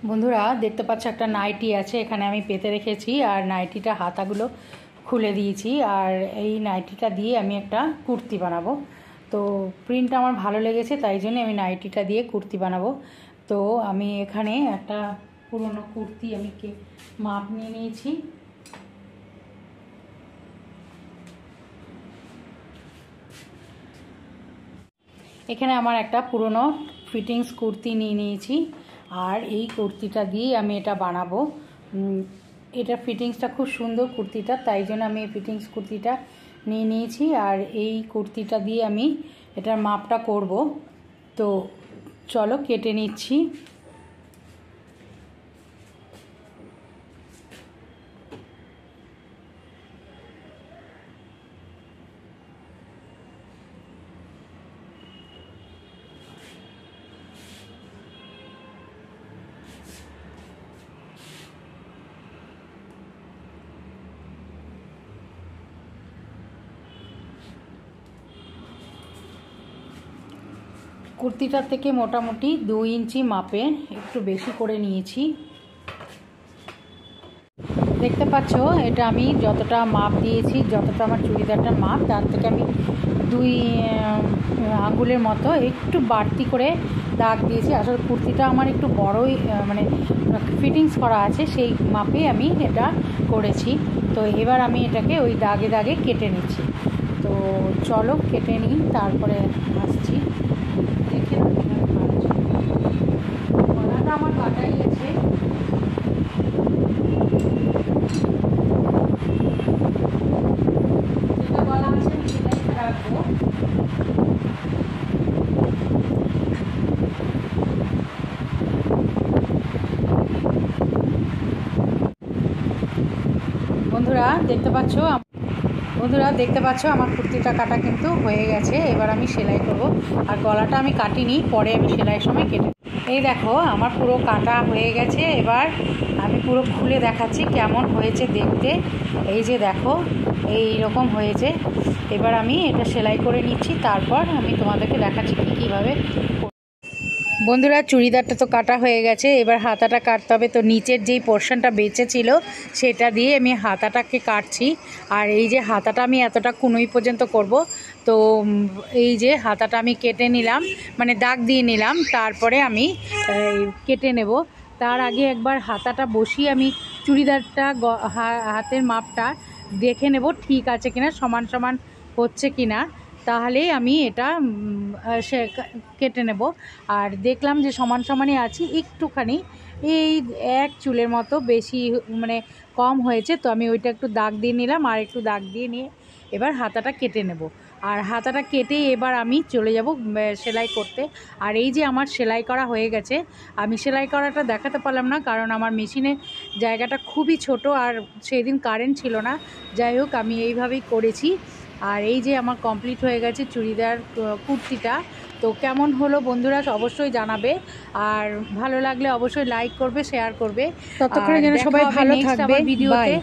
বন্ধুরা দেখতে পাচ্ছ একটা নাইটি আছে এখানে আমি পেতে রেখেছি আর নাইটিটা হাতাগুলো খুলে দিয়েছি আর এই নাইটিটা দিয়ে আমি একটা কুর্তি বানাবো। তো প্রিন্টটা আমার ভালো লেগেছে তাই জন্য আমি নাইটিটা দিয়ে কুর্তি বানাবো। তো আমি এখানে একটা পুরনো কুর্তি আমি মাপ নিয়ে নিয়েছি। এখানে আমার একটা পুরনো ফিটিংস কুর্তি নিয়ে নিয়েছি আর এই কুর্তিটা দিয়ে আমি এটা বানাবো। এটা ফিটিংসটা খুব সুন্দর কুর্তিটা, তাই জন্য আমি এই ফিটিংস কুর্তিটা নিয়ে নিয়েছি আর এই কুর্তিটা দিয়ে আমি এটার মাপটা করব। তো চলো কেটে নিচ্ছি। কুর্তিটার থেকে মোটামুটি 2 ইঞ্চি মাপে একটু বেশি করে নিয়েছি। দেখতে পাচ্ছ এটা আমি যতটা মাপ দিয়েছি, যতটা আমার চুড়িদারটার মাপ তার থেকে আমি 2 আঙ্গুলের মতো একটু বাড়তি করে দাগ দিয়েছি। আসলে কুর্তিটা আমার একটু বড়ই মানে ফিটিংস করা আছে, সেই মাপে আমি এটা করেছি। তো এবার আমি এটাকে ওই দাগে দাগে কেটে নিচ্ছি। তো চলো কেটে নিই, তারপরে আসছি। দেখে গলাটা আমার কাটাই আছে। যেটা গলা আছে আমি সেটাই রাখবো। বন্ধুরা দেখতে পাচ্ছ আমার কুর্তিটা কাটা কিন্তু হয়ে গেছে। এবার আমি সেলাই করব আর গলাটা আমি কাটিনি, পরে আমি সেলাইয়ের সময় কেটে। এই দেখো আমার পুরো কাটা হয়ে গেছে। এবার আমি পুরো খুলে দেখাচ্ছি কেমন হয়েছে দেখতে। এই যে দেখো এই রকম হয়েছে। এবার আমি এটা সেলাই করে নিচ্ছি, তারপর আমি তোমাদেরকে দেখাচ্ছি কীভাবে। বন্ধুরা চুড়িদারটা তো কাটা হয়ে গেছে, এবার হাতাটা কাটতে হবে। তো নিচের যেই পোর্শনটা বেঁচে ছিল সেটা দিয়ে আমি হাতাটাকে কাটছি। আর এই যে হাতাটা আমি এতটা কুনুই পর্যন্ত করব। তো এই যে হাতাটা আমি কেটে নিলাম, মানে দাগ দিয়ে নিলাম, তারপরে আমি কেটে নেব। তার আগে একবার হাতাটা বসিয়ে আমি চুড়িদারটা হাতের মাপটা দেখে নেব ঠিক আছে কিনা, সমান সমান হচ্ছে কিনা, তাহলেই আমি এটা কেটে নেব। আর দেখলাম যে সমান সমানই আছি, একটুখানি এই 1 চুলের মতো বেশি মানে কম হয়েছে। তো আমি ওইটা একটু দাগ দিয়ে নিলাম আর একটু দাগ দিয়ে নিয়ে এবার হাতাটা কেটে নেব। আর হাতাটা কেটে এবার আমি চলে যাব সেলাই করতে। আর এই যে আমার সেলাই করা হয়ে গেছে। আমি সেলাই করাটা দেখাতে পারলাম না কারণ আমার মেশিনের জায়গাটা খুবই ছোট আর সেদিন কারেন্ট ছিল না। যাই হোক আমি এইভাবেই করেছি। আর এই যে আমার কমপ্লিট হয়ে গেছে চুড়িদার কুর্তিটা। তো কেমন হলো বন্ধুরা অবশ্যই জানাবে, আর ভালো লাগলে অবশ্যই লাইক করবে, শেয়ার করবে। ততক্ষণে যেন সবাই ভালো থাকবে ভিডিওতে।